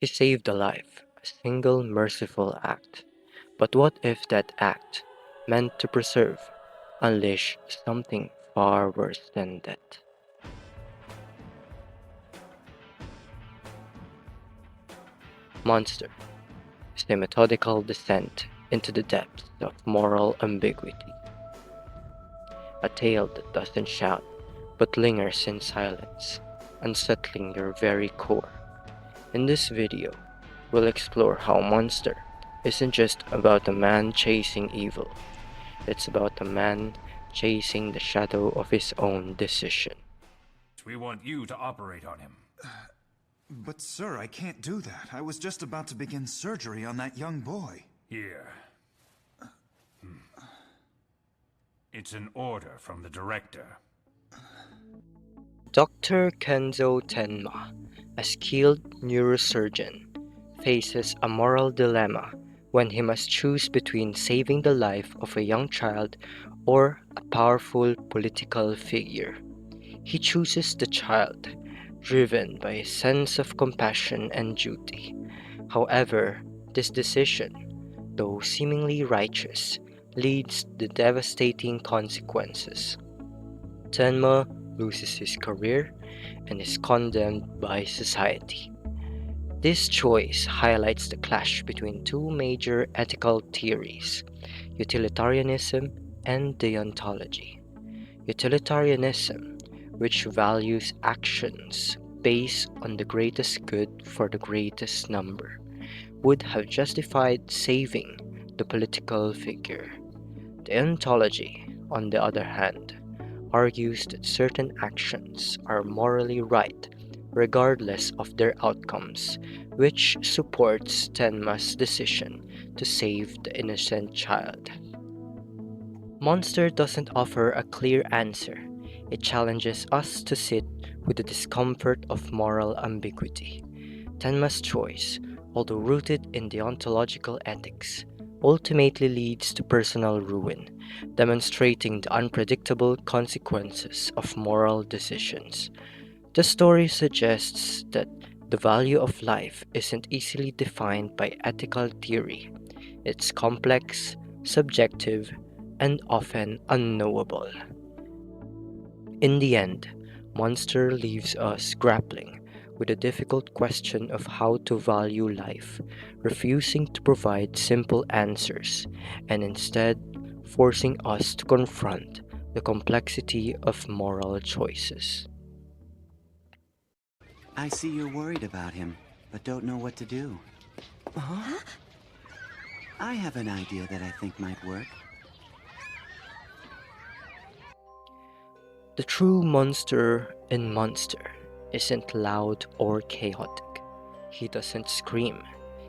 He saved a life, a single merciful act. But what if that act, meant to preserve, unleash something far worse than that? Monster is a methodical descent into the depths of moral ambiguity, a tale that doesn't shout but lingers in silence, unsettling your very core. In this video, we'll explore how Monster isn't just about a man chasing evil, it's about a man chasing the shadow of his own decision. We want you to operate on him. But sir, I can't do that. I was just about to begin surgery on that young boy. Here. It's an order from the director. Dr. Kenzo Tenma, a skilled neurosurgeon, faces a moral dilemma when he must choose between saving the life of a young child or a powerful political figure. He chooses the child, driven by a sense of compassion and duty. However, this decision, though seemingly righteous, leads to devastating consequences. Tenma loses his career and is condemned by society. This choice highlights the clash between two major ethical theories, utilitarianism and deontology. Utilitarianism, which values actions based on the greatest good for the greatest number, would have justified saving the political figure. Deontology, on the other hand, argues that certain actions are morally right regardless of their outcomes, which supports Tenma's decision to save the innocent child. Monster doesn't offer a clear answer. It challenges us to sit with the discomfort of moral ambiguity. Tenma's choice, although rooted in deontological ethics, ultimately leads to personal ruin, demonstrating the unpredictable consequences of moral decisions. The story suggests that the value of life isn't easily defined by ethical theory. It's complex, subjective, and often unknowable. In the end, Monster leaves us grappling with the difficult question of how to value life, refusing to provide simple answers, and instead forcing us to confront the complexity of moral choices. I see you're worried about him, but don't know what to do. Huh? I have an idea that I think might work. The true monster in Monster isn't loud or chaotic. He doesn't scream.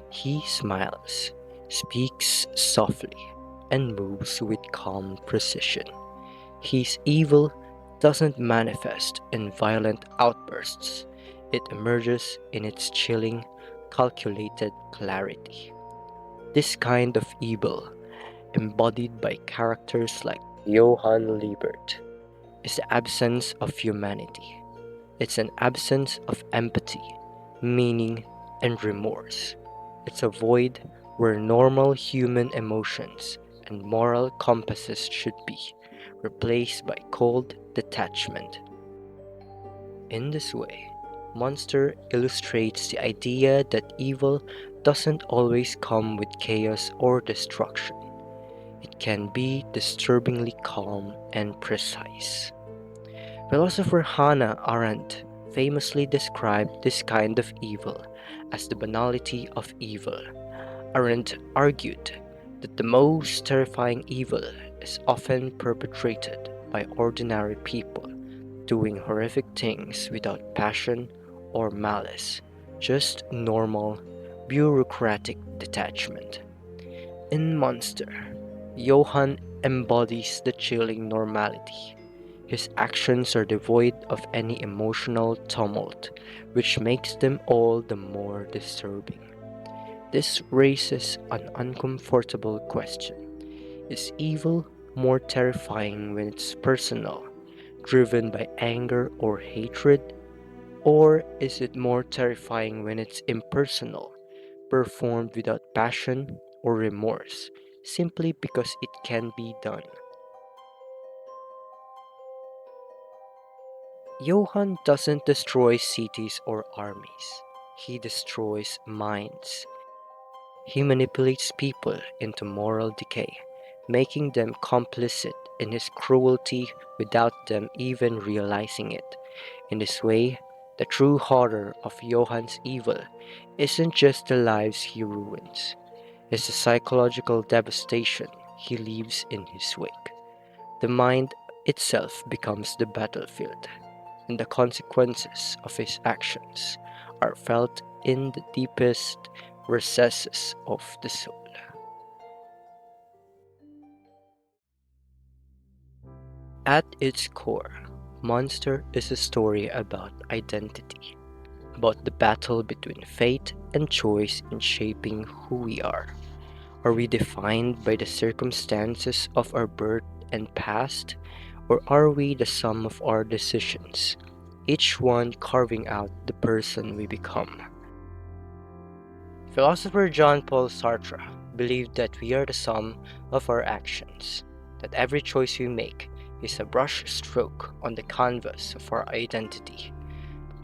He smiles, speaks softly, and moves with calm precision. His evil doesn't manifest in violent outbursts. It emerges in its chilling, calculated clarity. This kind of evil, embodied by characters like Johann Liebert, is the absence of humanity. It's an absence of empathy, meaning, and remorse. It's a void where normal human emotions and moral compasses should be, replaced by cold detachment. In this way, Monster illustrates the idea that evil doesn't always come with chaos or destruction. It can be disturbingly calm and precise. Philosopher Hannah Arendt famously described this kind of evil as the banality of evil. Arendt argued that the most terrifying evil is often perpetrated by ordinary people doing horrific things without passion or malice, just normal, bureaucratic detachment. In Monster, Johann embodies the chilling normality. His actions are devoid of any emotional tumult, which makes them all the more disturbing. This raises an uncomfortable question. Is evil more terrifying when it's personal, driven by anger or hatred? Or is it more terrifying when it's impersonal, performed without passion or remorse, simply because it can be done? Johann doesn't destroy cities or armies. He destroys minds. He manipulates people into moral decay, making them complicit in his cruelty without them even realizing it. In this way, the true horror of Johann's evil isn't just the lives he ruins, it's the psychological devastation he leaves in his wake. The mind itself becomes the battlefield, and the consequences of his actions are felt in the deepest recesses of the soul. At its core, Monster is a story about identity, about the battle between fate and choice in shaping who we are. Are we defined by the circumstances of our birth and past, or are we the sum of our decisions, each one carving out the person we become? Philosopher Jean-Paul Sartre believed that we are the sum of our actions, that every choice we make is a brush stroke on the canvas of our identity.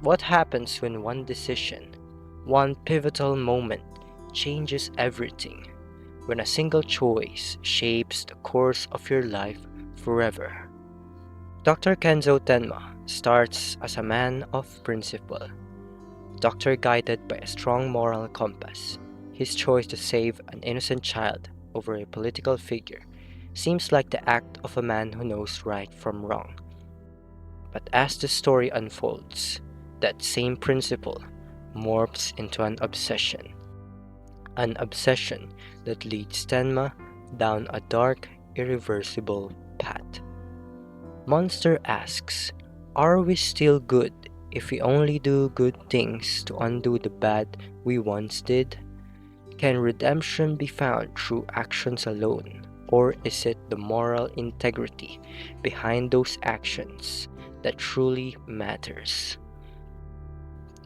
What happens when one decision, one pivotal moment, changes everything? When a single choice shapes the course of your life forever? Dr. Kenzo Tenma starts as a man of principle, doctor guided by a strong moral compass. His choice to save an innocent child over a political figure seems like the act of a man who knows right from wrong. But as the story unfolds, that same principle morphs into an obsession that leads Tenma down a dark, irreversible path. Monster asks, are we still good if we only do good things to undo the bad we once did? Can redemption be found through actions alone, or is it the moral integrity behind those actions that truly matters?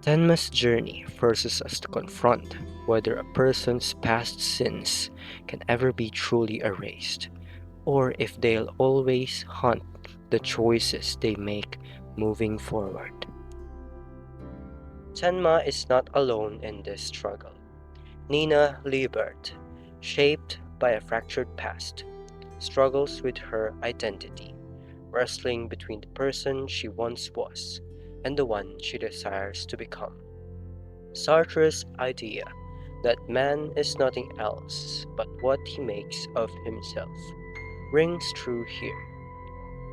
Tenma's journey forces us to confront whether a person's past sins can ever be truly erased, or if they'll always haunt the choices they make moving forward. Tenma is not alone in this struggle. Nina Liebert, shaped by a fractured past, struggles with her identity, wrestling between the person she once was and the one she desires to become. Sartre's idea that man is nothing else but what he makes of himself rings true here.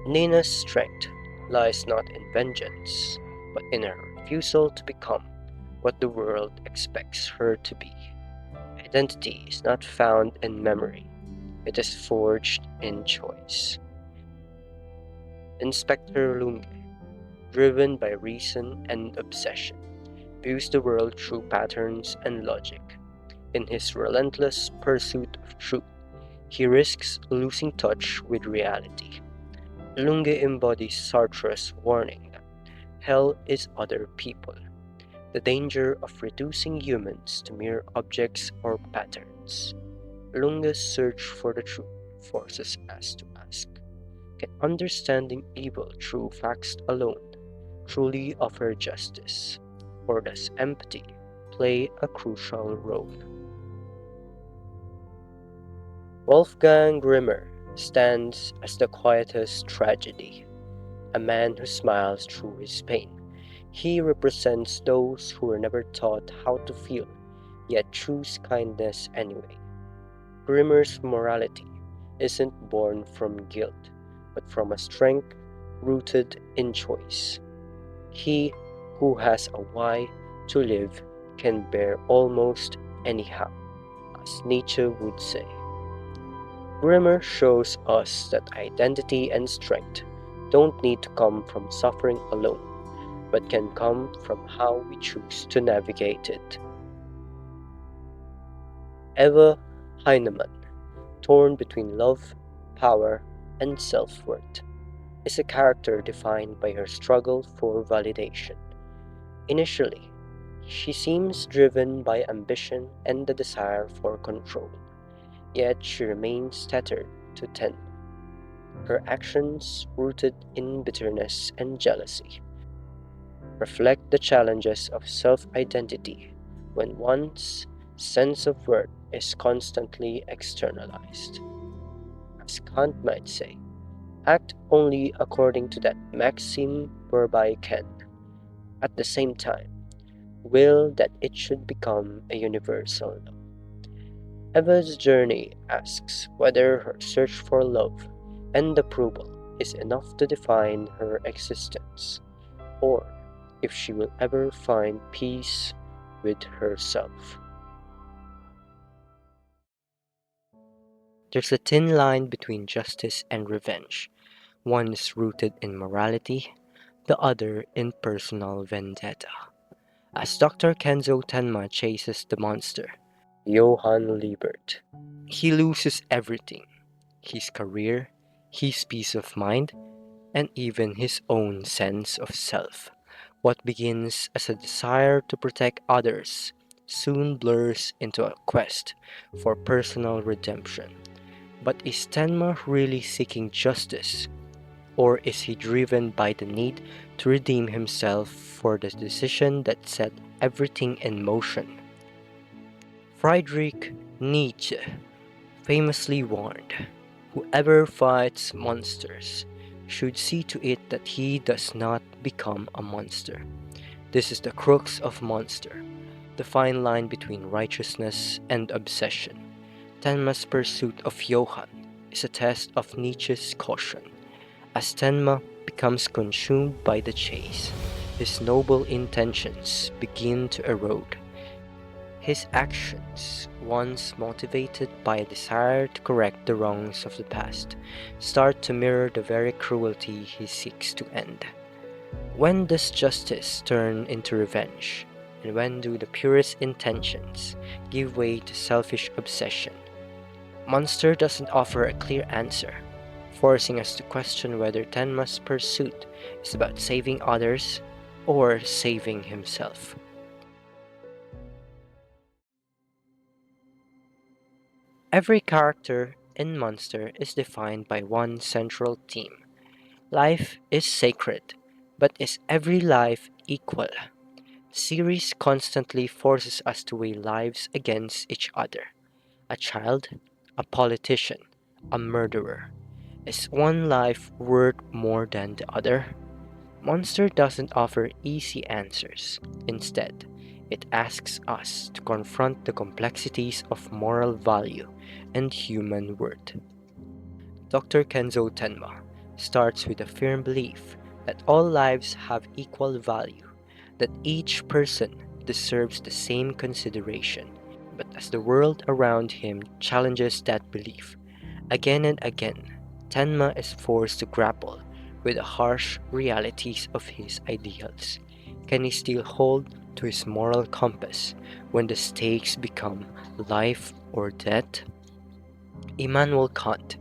Nina's strength lies not in vengeance, but in her refusal to become what the world expects her to be. Identity is not found in memory, it is forged in choice. Inspector Lunge, driven by reason and obsession, views the world through patterns and logic. In his relentless pursuit of truth, he risks losing touch with reality. Lunge embodies Sartre's warning that hell is other people, the danger of reducing humans to mere objects or patterns. Lunge's search for the truth forces us to ask, can understanding evil through facts alone truly offer justice, or does empathy play a crucial role? Wolfgang Grimmer stands as the quietest tragedy, a man who smiles through his pain. He represents those who were never taught how to feel, yet choose kindness anyway. Grimmer's morality isn't born from guilt, but from a strength rooted in choice. He who has a why to live can bear almost anyhow, as Nietzsche would say. Grimmer shows us that identity and strength don't need to come from suffering alone, but can come from how we choose to navigate it. Eva Heinemann, torn between love, power, and self worth, is a character defined by her struggle for validation. Initially, she seems driven by ambition and the desire for control, yet she remains tethered to Ten, her actions rooted in bitterness and jealousy reflect the challenges of self identity when one's sense of worth is constantly externalized. As Kant might say, act only according to that maxim whereby can, at the same time, will that it should become a universal law. Eva's journey asks whether her search for love and approval is enough to define her existence, or if she will ever find peace with herself. There's a thin line between justice and revenge. One is rooted in morality, the other in personal vendetta. As Dr. Kenzo Tenma chases the monster, Johann Liebert, he loses everything: his career, his peace of mind, and even his own sense of self. What begins as a desire to protect others soon blurs into a quest for personal redemption. But is Tenma really seeking justice, or is he driven by the need to redeem himself for the decision that set everything in motion? Friedrich Nietzsche famously warned, "Whoever fights monsters should see to it that he does not become a monster." This is the crux of Monster, the fine line between righteousness and obsession. Tenma's pursuit of Johann is a test of Nietzsche's caution. As Tenma becomes consumed by the chase, his noble intentions begin to erode. His actions, once motivated by a desire to correct the wrongs of the past, start to mirror the very cruelty he seeks to end. When does justice turn into revenge? And when do the purest intentions give way to selfish obsession? Monster doesn't offer a clear answer, forcing us to question whether Tenma's pursuit is about saving others or saving himself. Every character in Monster is defined by one central theme. Life is sacred, but is every life equal? The series constantly forces us to weigh lives against each other. A child, a politician, a murderer. Is one life worth more than the other? Monster doesn't offer easy answers. Instead, it asks us to confront the complexities of moral value and human worth. Dr. Kenzo Tenma starts with a firm belief that all lives have equal value, that each person deserves the same consideration. But as the world around him challenges that belief, again and again, Tenma is forced to grapple with the harsh realities of his ideals. Can he still hold to his moral compass when the stakes become life or death? Immanuel Kant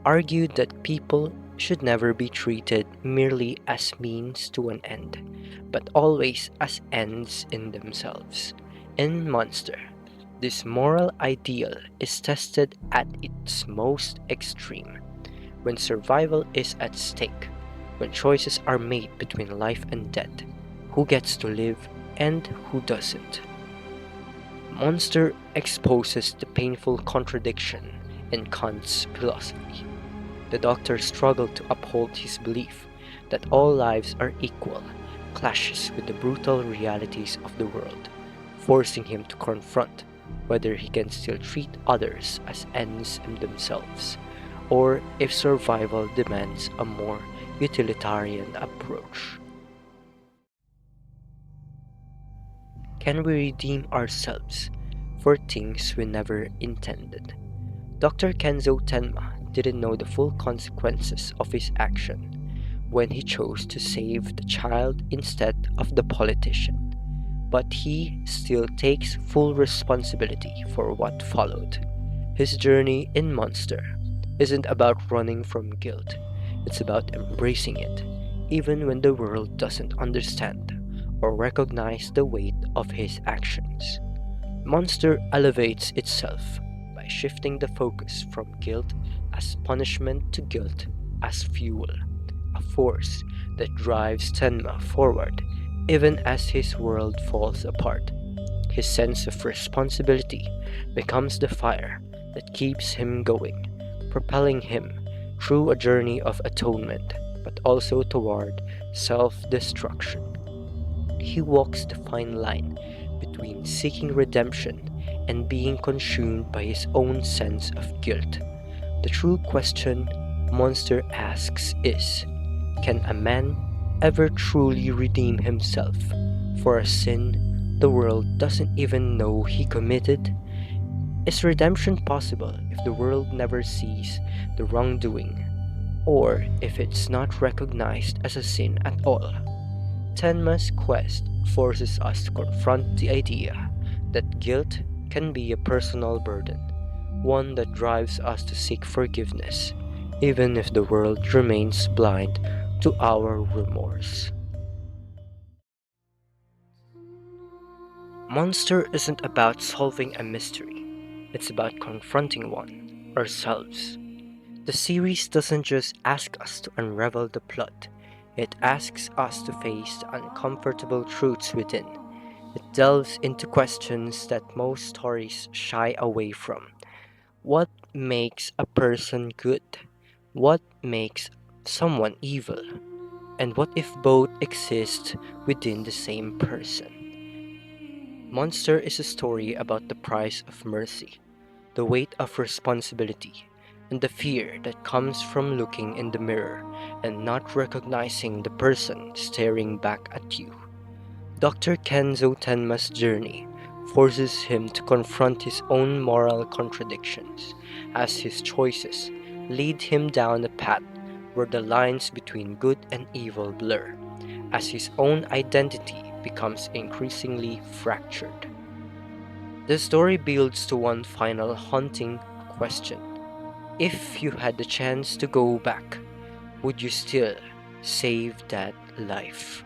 argued that people should never be treated merely as means to an end, but always as ends in themselves. In Monster, this moral ideal is tested at its most extreme, when survival is at stake, when choices are made between life and death, who gets to live and who doesn't. Monster exposes the painful contradiction in Kant's philosophy. The Doctor struggled to uphold his belief that all lives are equal, clashes with the brutal realities of the world, forcing him to confront whether he can still treat others as ends in themselves, or if survival demands a more utilitarian approach. Can we redeem ourselves for things we never intended? Dr. Kenzo Tenma didn't know the full consequences of his action when he chose to save the child instead of the politician, but he still takes full responsibility for what followed. His journey in Monster isn't about running from guilt, it's about embracing it, even when the world doesn't understand, or recognize the weight of his actions. Monster elevates itself by shifting the focus from guilt as punishment to guilt as fuel, a force that drives Tenma forward even as his world falls apart. His sense of responsibility becomes the fire that keeps him going, propelling him through a journey of atonement, but also toward self destruction. He walks the fine line between seeking redemption and being consumed by his own sense of guilt. The true question Monster asks is, can a man ever truly redeem himself for a sin the world doesn't even know he committed? Is redemption possible if the world never sees the wrongdoing, or if it's not recognized as a sin at all? Tenma's quest forces us to confront the idea that guilt can be a personal burden, one that drives us to seek forgiveness, even if the world remains blind to our remorse. Monster isn't about solving a mystery, it's about confronting one, ourselves. The series doesn't just ask us to unravel the plot, it asks us to face the uncomfortable truths within. It delves into questions that most stories shy away from. What makes a person good? What makes someone evil? And what if both exist within the same person? Monster is a story about the price of mercy, the weight of responsibility, and the fear that comes from looking in the mirror and not recognizing the person staring back at you. Dr. Kenzo Tenma's journey forces him to confront his own moral contradictions, as his choices lead him down a path where the lines between good and evil blur, as his own identity becomes increasingly fractured. The story builds to one final haunting question. If you had the chance to go back, would you still save that life?